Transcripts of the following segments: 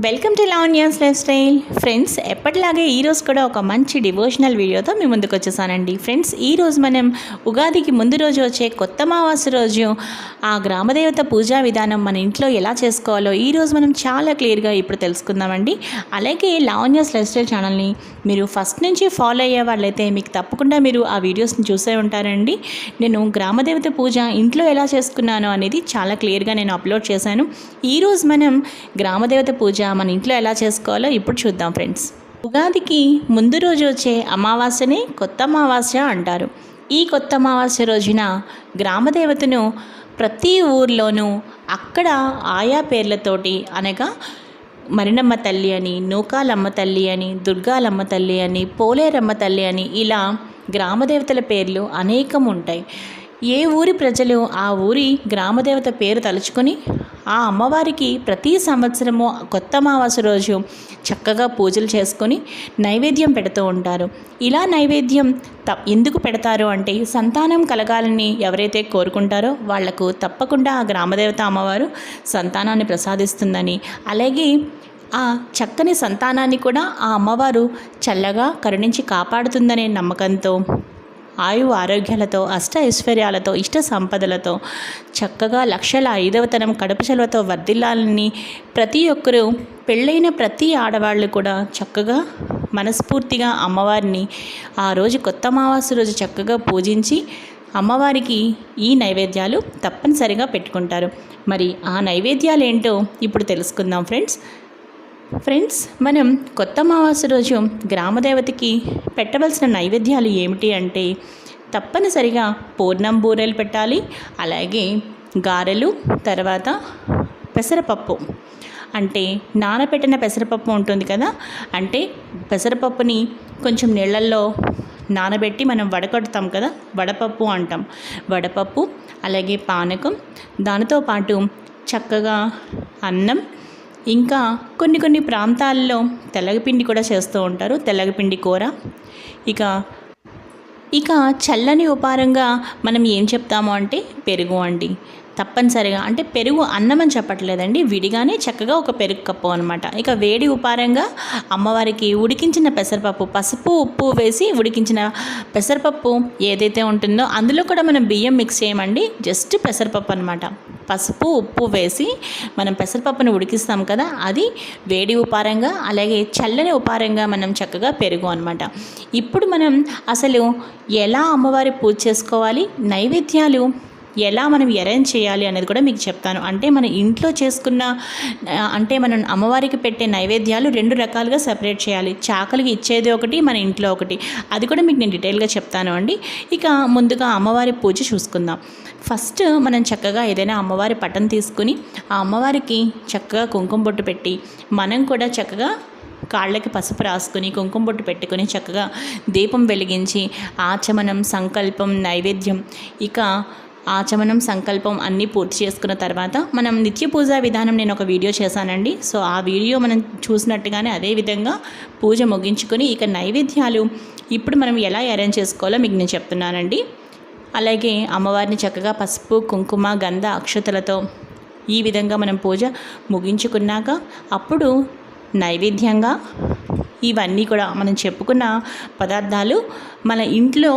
Welcome to Lavanya's life style. Friends, ఎప్పటిలాగే ఈరోజు కూడా ఒక మంచి డివోషనల్ వీడియోతో మీ ముందుకు వచ్చేసానండి. ఫ్రెండ్స్, ఈరోజు మనం ఉగాదికి ముందు రోజు వచ్చే కొత్త అమావాస్య రోజు ఆ గ్రామదేవత పూజా విధానం మన ఇంట్లో ఎలా చేసుకోవాలో ఈరోజు మనం చాలా క్లియర్గా ఇప్పుడు తెలుసుకుందామండి. అలాగే లావణ్యాస్ లైఫ్ స్టైల్ ఛానల్ని మీరు ఫస్ట్ నుంచి ఫాలో అయ్యే వాళ్ళైతే మీకు తప్పకుండా మీరు ఆ వీడియోస్ని చూసే ఉంటారండి. నేను గ్రామదేవత పూజ ఇంట్లో ఎలా చేసుకున్నానో అనేది చాలా క్లియర్గా నేను అప్లోడ్ చేశాను. ఈరోజు మనం గ్రామదేవత పూజ మన ఇంట్లో ఎలా చేసుకోవాలో ఇప్పుడు చూద్దాం. ఫ్రెండ్స్, ఉగాదికి ముందు రోజు వచ్చే అమావాస్యని కొత్త అమావాస్య అంటారు. ఈ కొత్త అమావాస్య రోజున గ్రామదేవతను ప్రతి ఊర్లోనూ అక్కడ ఆయా పేర్లతోటి, అనగా మరినమ్మ తల్లి అని, నూకాలమ్మ తల్లి అని, దుర్గాలమ్మ తల్లి అని, పోలేరమ్మ తల్లి అని, ఇలా గ్రామదేవతల పేర్లు అనేకం ఉంటాయి. ఏ ఊరి ప్రజలు ఆ ఊరి గ్రామదేవత పేరు తలుచుకొని ఆ అమ్మవారికి ప్రతి సంవత్సరము కొత్త అమావాస్య రోజు చక్కగా పూజలు చేసుకొని నైవేద్యం పెడుతూ ఉంటారు. ఇలా నైవేద్యం ఎందుకు పెడతారు అంటే, సంతానం కలగాలని ఎవరైతే కోరుకుంటారో వాళ్లకు తప్పకుండా ఆ గ్రామదేవత అమ్మవారు సంతానాన్ని ప్రసాదిస్తుందని, అలాగే ఆ చక్కని సంతానాన్ని కూడా ఆ అమ్మవారు చల్లగా కరుణించి కాపాడుతుందనే నమ్మకంతో, ఆయు ఆరోగ్యాలతో, అష్ట ఐశ్వర్యాలతో, ఇష్ట సంపదలతో చక్కగా లక్షల ఐదవతనం కడుపు చలవతో వర్ధిల్లాలని ప్రతి ఒక్కరూ, పెళ్ళైన ప్రతి ఆడవాళ్ళు కూడా చక్కగా మనస్ఫూర్తిగా అమ్మవారిని ఆ రోజు కొత్త అమావాస్య రోజు చక్కగా పూజించి అమ్మవారికి ఈ నైవేద్యాలు తప్పనిసరిగా పెట్టుకుంటారు. మరి ఆ నైవేద్యాలు ఏంటో ఇప్పుడు తెలుసుకుందాం. ఫ్రెండ్స్, మనం కొత్త అమావాస్య రోజు గ్రామదేవతకి పెట్టవలసిన నైవేద్యాలు ఏమిటి అంటే, తప్పనిసరిగా పూర్ణం బూరెలు పెట్టాలి, అలాగే గారెలు, తర్వాత పెసరపప్పు, అంటే నానబెట్టిన పెసరపప్పు ఉంటుంది కదా, అంటే పెసరపప్పుని కొంచెం నీళ్ళల్లో నానబెట్టి మనం వడకడతాం కదా, వడపప్పు అంటాం. వడపప్పు, అలాగే పానకం, దానితో పాటు చక్కగా అన్నం, ఇంకా కొన్ని ప్రాంతాల్లో తెల్లగపిండి కూడా చేస్తూ ఉంటారు, తెల్లగపిండి కూర. ఇక చల్లని ఉపారంగా మనం ఏం చెప్తాము అంటే పెరుగు అండి. తప్పనిసరిగా, అంటే పెరుగు అన్నం అని చెప్పట్లేదండి, విడిగానే చక్కగా ఒక పెరుగు కప్పు అనమాట. ఇక వేడి ఉపారంగా అమ్మవారికి ఉడికించిన పెసరపప్పు, పసుపు ఉప్పు వేసి ఉడికించిన పెసరపప్పు ఏదైతే ఉంటుందో అందులో కూడా మనం బియ్యం మిక్స్ చేయమండి, జస్ట్ పెసరపప్పు అనమాట. పసుపు ఉప్పు వేసి మనం పెసరపప్పును ఉడికిస్తాం కదా, అది వేడి ఉపారంగా, అలాగే చల్లని ఉపారంగా మనం చక్కగా పెరుగు అనమాట. ఇప్పుడు మనం అసలు ఎలా అమ్మవారి పూజ చేసుకోవాలి, నైవేద్యాలు ఎలా మనం అరేంజ్ చేయాలి అనేది కూడా మీకు చెప్తాను. అంటే మన ఇంట్లో చేసుకున్న, అంటే మనం అమ్మవారికి పెట్టే నైవేద్యాలు రెండు రకాలుగా సెపరేట్ చేయాలి. చాకలికి ఇచ్చేది ఒకటి, మన ఇంట్లో ఒకటి. అది కూడా మీకు నేను డీటెయిల్గా చెప్తాను అండి. ఇక ముందుగా అమ్మవారి పూజ చూసుకుందాం. ఫస్ట్ మనం చక్కగా ఏదైనా అమ్మవారి పటం తీసుకుని ఆ అమ్మవారికి చక్కగా కుంకుమ బొట్టు పెట్టి, మనం కూడా చక్కగా కాళ్ళకి పసుపు రాసుకుని కుంకుమ బొట్టు పెట్టుకుని చక్కగా దీపం వెలిగించి ఆచమనం, సంకల్పం, నైవేద్యం, ఇక ఆచమనం, సంకల్పం అన్నీ పూర్తి చేసుకున్న తర్వాత మనం నిత్య పూజా విధానం నేను ఒక వీడియో చేశానండి. సో ఆ వీడియో మనం చూసినట్టుగానే అదే విధంగా పూజ ముగించుకొని ఇక నైవేద్యాలు ఇప్పుడు మనం ఎలా అరేంజ్ చేసుకోవాలో మీకు నేను చెప్తున్నానండి. అలాగే అమ్మవారిని చక్కగా పసుపు, కుంకుమ, గంధ, అక్షతలతో ఈ విధంగా మనం పూజ ముగించుకున్నాక అప్పుడు నైవేద్యంగా ఇవన్నీ కూడా మనం చెప్పుకున్న పదార్థాలు మన ఇంట్లో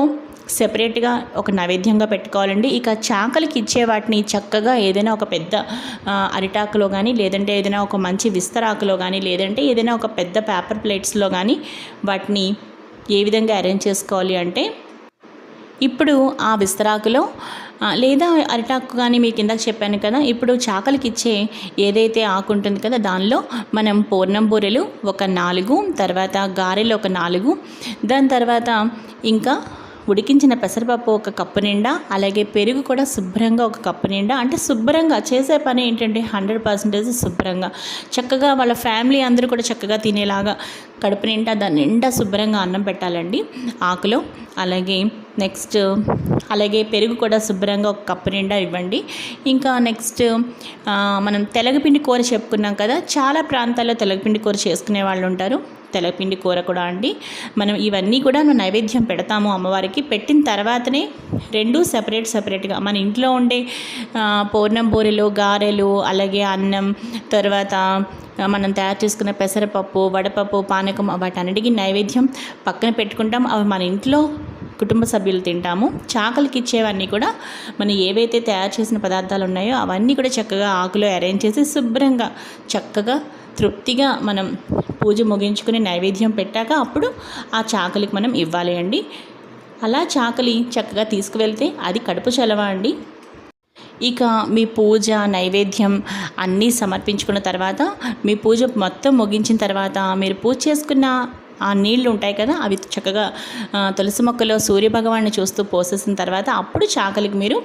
సెపరేట్గా ఒక నైవేద్యంగా పెట్టుకోవాలండి. ఇక చాకలికి ఇచ్చే వాటిని చక్కగా ఏదైనా ఒక పెద్ద అరిటాకులో కానీ, లేదంటే ఏదైనా ఒక మంచి విస్తరాకులో కానీ, లేదంటే ఏదైనా ఒక పెద్ద పేపర్ ప్లేట్స్లో కానీ వాటిని ఏ విధంగా అరేంజ్ చేసుకోవాలి అంటే, ఇప్పుడు ఆ విస్తరాకులో లేదా అరిటాకు కానీ మీకు కిందకు చెప్పాను కదా, ఇప్పుడు చాకలికి ఇచ్చే ఏదైతే ఆకు ఉంటుంది కదా దానిలో మనం పూర్ణం బూరెలు ఒక 4, తర్వాత గారెలు ఒక 4, దాని తర్వాత ఇంకా ఉడికించిన పెసరపప్పు ఒక కప్పు నిండా, అలాగే పెరుగు కూడా శుభ్రంగా ఒక కప్పు నిండా. అంటే శుభ్రంగా చేసే పని ఏంటంటే 100% శుభ్రంగా చక్కగా వాళ్ళ ఫ్యామిలీ అందరూ కూడా చక్కగా తినేలాగా కడుపు నిండా దాని నిండా శుభ్రంగా అన్నం పెట్టాలండి ఆకులో. అలాగే నెక్స్ట్ అలాగే పెరుగు కూడా శుభ్రంగా ఒక కప్పు నిండా ఇవ్వండి. ఇంకా నెక్స్ట్ మనం తెలగపిండి కూర చెప్పుకున్నాం కదా, చాలా ప్రాంతాల్లో తెలగపిండి కూర చేసుకునే వాళ్ళు ఉంటారు. తెలగపిండి కూర కూడా అండి మనం ఇవన్నీ కూడా నైవేద్యం పెడతాము అమ్మవారికి. పెట్టిన తర్వాతనే రెండు సపరేట్గా మన ఇంట్లో ఉండే పూర్ణం బూరెలు, గారెలు, అలాగే అన్నం, తర్వాత మనం తయారు చేసుకున్న పెసరపప్పు, వడపప్పు, పానకం వాటన్నిటికీ నైవేద్యం పక్కన పెట్టుకుంటాం. అవి మన ఇంట్లో కుటుంబ సభ్యులు తింటాము. చాకలికి ఇచ్చేవన్నీ కూడా మనం ఏవైతే తయారు చేసిన పదార్థాలు ఉన్నాయో అవన్నీ కూడా చక్కగా ఆకులో అరేంజ్ చేసి శుభ్రంగా చక్కగా తృప్తిగా మనం పూజ ముగించుకుని నైవేద్యం పెట్టాక అప్పుడు ఆ చాకలికి మనం ఇవ్వాలి అండి. అలా చాకలి చక్కగా తీసుకువెళ్తే అది కడుపు చలవ అండి. ఇక మీ పూజ నైవేద్యం అన్నీ సమర్పించుకున్న తర్వాత మీ పూజ మొత్తం ముగించిన తర్వాత మీరు పూజ చేసుకున్న ఆ నీళ్లు ఉంటాయి కదా, అవి చక్కగా తులసి మొక్కలో సూర్యభగవాన్ని చూస్తూ పోసేసిన తర్వాత అప్పుడు చాకలికి మీరు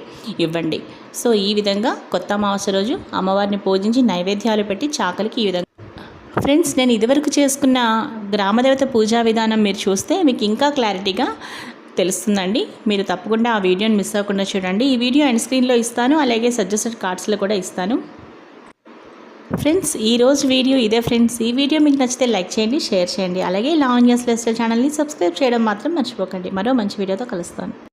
ఇవ్వండి. సో ఈ విధంగా కొత్త అమావాస్య రోజు అమ్మవారిని పూజించి నైవేద్యాలు పెట్టి చాకలికి ఈ విధంగా. ఫ్రెండ్స్, నేను ఇదివరకు చేసుకున్న గ్రామదేవత పూజా విధానం మీరు చూస్తే మీకు ఇంకా క్లారిటీగా తెలుస్తుందండి. మీరు తప్పకుండా ఆ వీడియోని మిస్ అవ్వకుండా చూడండి. ఈ వీడియో ఎండ్ స్క్రీన్లో ఇస్తాను, అలాగే సజెస్టెడ్ కార్డ్స్లో కూడా ఇస్తాను. ఫ్రెండ్స్, ఈరోజు వీడియో ఇదే ఫ్రెండ్స్. ఈ వీడియో మీకు నచ్చితే లైక్ చేయండి, షేర్ చేయండి, అలాగే లావణ్యాస్ లైఫ్ స్టైల్ ఛానల్ని సబ్స్క్రైబ్ చేయడం మాత్రం మర్చిపోకండి. మరో మంచి వీడియోతో కలుస్తాను.